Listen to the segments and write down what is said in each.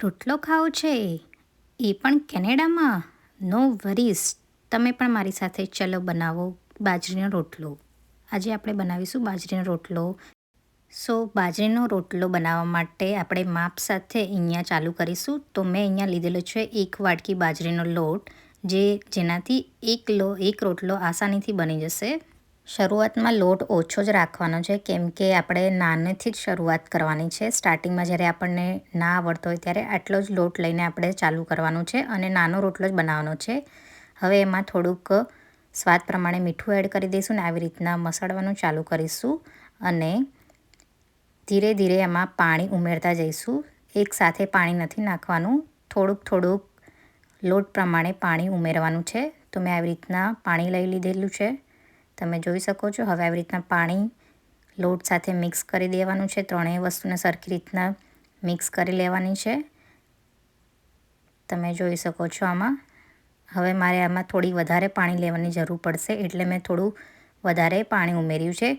રોટલો ખાવો છે એ પણ કેનેડામાં? નો વરીસ, તમે પણ મારી સાથે ચલો બનાવો બાજરીનો રોટલો. આજે આપણે બનાવીશું બાજરીનો રોટલો. બાજરીનો રોટલો બનાવવા માટે આપણે માપ સાથે અહીંયા ચાલુ કરીશું. તો મેં અહીંયા લીધેલો છે 1 વાટકી બાજરીનો લોટ, જેનાથી એક રોટલો આસાનીથી બની જશે. શરૂઆતમાં લોટ ઓછો જ રાખવાનો છે, કેમ કે આપણે નાનેથી જ શરૂઆત કરવાની છે. સ્ટાર્ટિંગમાં જ્યારે આપણને ના આવડતો હોય ત્યારે આટલો જ લોટ લઈને આપણે ચાલુ કરવાનું છે અને નાનો રોટલો જ બનાવવાનો છે. હવે એમાં થોડુંક સ્વાદ પ્રમાણે મીઠું એડ કરી દઈશું ને આવી રીતના મસળવાનું ચાલુ કરીશું અને ધીરે ધીરે એમાં પાણી ઉમેરતા જઈશું. એકસાથે પાણી નથી નાખવાનું, થોડુંક લોટ પ્રમાણે પાણી ઉમેરવાનું છે. તો મેં આવી રીતના પાણી લઈ લીધેલું છે, તમે જોઈ શકો છો. હવે આવી રીતના પાણી લોટ સાથે મિક્સ કરી દેવાનું છે. ત્રણેય વસ્તુને સરખી રીતના મિક્સ કરી લેવાની છે, તમે જોઈ શકો છો આમાં. હવે મારે આમાં થોડી વધારે પાણી લેવાની જરૂર પડશે, એટલે મેં થોડું વધારે પાણી ઉમેર્યું છે.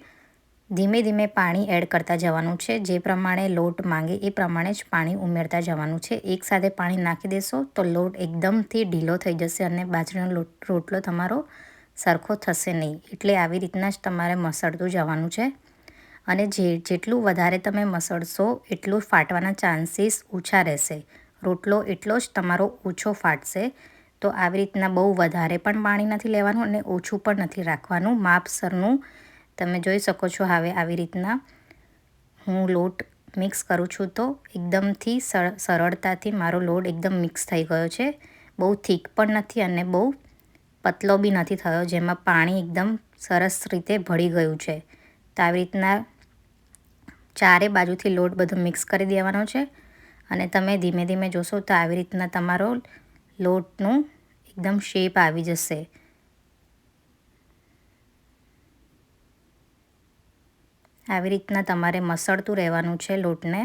ધીમે ધીમે પાણી એડ કરતા જવાનું છે, જે પ્રમાણે લોટ માંગે એ પ્રમાણે જ પાણી ઉમેરતા જવાનું છે. એકસાથે પાણી નાખી દેશો તો લોટ એકદમથી ઢીલો થઈ જશે અને બાજરીનો રોટલો તમારો સરખો થશે નહીં. એટલે આવી રીતના જ તમારે મસળતું જવાનું છે અને જેટલું વધારે તમે મસળશો એટલું ફાટવાના ચાન્સીસ ઓછા રહેશે. રોટલો એટલો જ તમારો ઓછો ફાટશે. તો આવી રીતના બહુ વધારે પણ પાણી નથી લેવાનું અને ઓછું પણ નથી રાખવાનું, માપસરનું. તમે જોઈ શકો છો. હવે આવી રીતના હું લોટ મિક્સ કરું છું તો એકદમથી સરળતાથી મારો લોટ એકદમ મિક્સ થઈ ગયો છે. બહુ થીક પણ નથી અને બહુ પતલો બી નથી થયો, જેમાં પાણી એકદમ સરસ રીતે ભળી ગયું છે. તો આવી રીતના ચારે બાજુથી લોટ બધો મિક્સ કરી દેવાનો છે અને તમે ધીમે ધીમે જોશો તો આવી રીતના તમારો લોટનું એકદમ શેપ આવી જશે. આવી રીતના તમારે મસળતું રહેવાનું છે લોટને.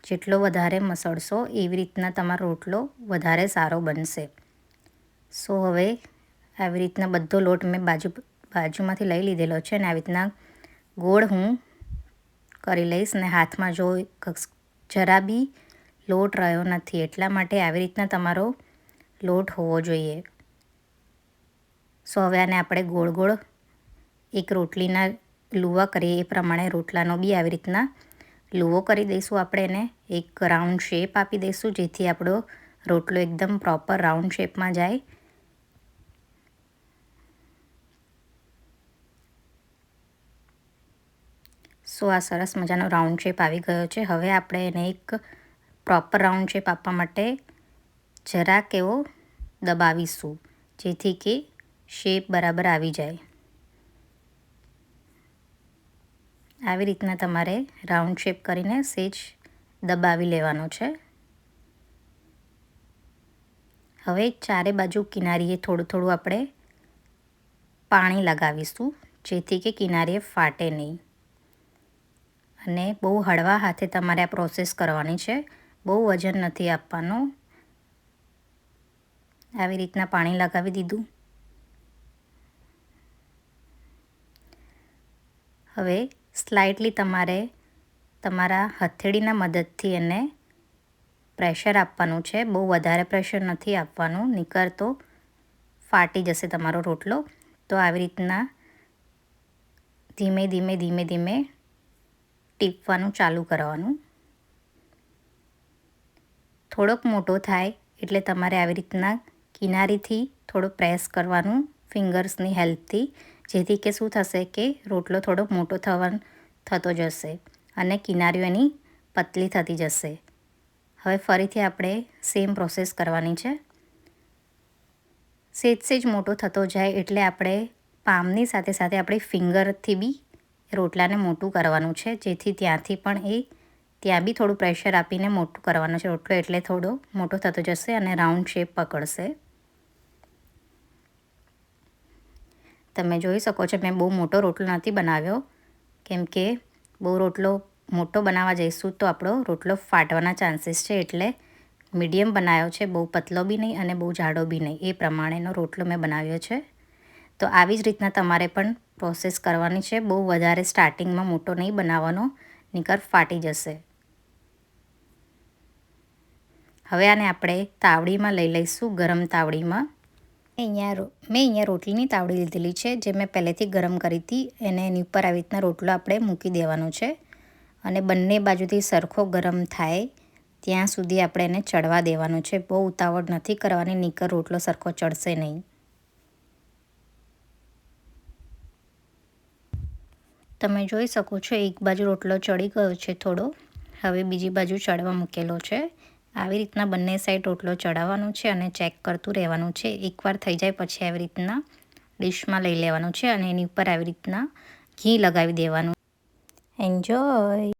જેટલો વધારે મસળશો એવી રીતના તમારો રોટલો વધારે સારો બનશે. હવે આવી રીતના બધો લોટ મેં બાજુમાંથી લઈ લીધેલો છે અને આવી રીતના ગોળ હું કરી લઈશ ને હાથમાં જો જરા બી લોટ રહ્યો નથી, એટલા માટે આવી રીતના તમારો લોટ હોવો જોઈએ. હવે આને આપણે ગોળ ગોળ એક રોટલીના લુવા કરીએ એ પ્રમાણે રોટલાનો બી આવી રીતના લુવો કરી દઈશું. આપણે એને એક રાઉન્ડ શેપ આપી દઈશું, જેથી આપણો રોટલો એકદમ પ્રોપર રાઉન્ડ શેપમાં જાય. આ સરસ મજાનો રાઉન્ડ શેપ આવી ગયો છે. હવે આપણે એને એક પ્રોપર રાઉન્ડ શેપ આપવા માટે જરાક એવો દબાવીશું, જેથી કે શેપ બરાબર આવી જાય. આવી રીતના તમારે રાઉન્ડ શેપ કરીને સેજ દબાવી લેવાનો છે. હવે ચારે બાજુ કિનારીએ થોડું આપણે પાણી લગાવીશું, જેથી કે કિનારીએ ફાટે નહીં. અને બહુ હળવા હાથે તમારે આ પ્રોસેસ કરવાની છે, બહુ વજન નથી આપવાનું. આવી રીતના પાણી લગાવી દીધું. હવે સ્લાઇટલી તમારે તમારા હથેળીના મદદથી એને પ્રેશર આપવાનું છે. બહુ વધારે પ્રેશર નથી આપવાનું, નહીંતર તો ફાટી જશે તમારો રોટલો. તો આવી રીતના ધીમે ધીમે ટીપવાનું ચાલુ કરવાનું. થોડોક મોટો થાય એટલે તમારે આવી રીતના કિનારીથી થોડું પ્રેસ કરવાનું ફિંગર્સની હેલ્પથી, જેથી કે શું થશે કે રોટલો થોડો મોટો થતો જશે અને કિનારીઓ એની પતલી થતી જશે. હવે ફરીથી આપણે સેમ પ્રોસેસ કરવાની છે. સેજ મોટો થતો જાય એટલે આપણે પામની સાથે સાથે આપણી ફિંગરથી બી રોટલાને મોટું કરવાનું છે, જેથી ત્યાંથી પણ ત્યાં બી થોડું પ્રેશર આપીને મોટું કરવાનું છે રોટલો, એટલે થોડો મોટો થતો જશે અને રાઉન્ડ શેપ પકડશે. તમે જોઈ શકો છો મેં બહુ મોટો રોટલો નથી બનાવ્યો, કેમ કે બહુ રોટલો મોટો બનાવવા જઈશું તો આપણો રોટલો ફાટવાના ચાન્સીસ છે. એટલે મીડિયમ બનાવ્યો છે, બહુ પતલો બી નહીં અને બહુ જાડો બી નહીં, એ પ્રમાણેનો રોટલો મેં બનાવ્યો છે. તો આવી જ રીતના તમારે પણ પ્રોસેસ કરવાની છે. બહુ વધારે સ્ટાર્ટિંગમાં મોટો નહીં બનાવવાનો, નહીંતર ફાટી જશે. હવે આને આપણે તાવડીમાં લઈ લઈશું, ગરમ તાવડીમાં. મેં અહીંયા રોટલીની તાવડી લીધેલી છે, જે મેં પહેલેથી ગરમ કરી હતી. એની ઉપર આવી રીતના રોટલો આપણે મૂકી દેવાનો છે અને બંને બાજુથી સરખો ગરમ થાય ત્યાં સુધી આપણે એને ચડવા દેવાનું છે. બહુ ઉતાવળ નથી કરવાની, નહીંતર રોટલો સરખો ચડશે નહીં. તમે જોઈ શકો છો એક બાજુ રોટલો ચડી ગયો છે થોડો. હવે બીજી બાજુ ચડવા મૂકેલો છે. આવી રીતના બંને સાઈડ રોટલો ચડાવવાનો છે અને ચેક કરતું રહેવાનું છે. એકવાર થઈ જાય પછી આવી રીતના ડીશમાં લઈ લેવાનું છે અને એની ઉપર આવી રીતના ઘી લગાવી દેવાનું. એન્જોય.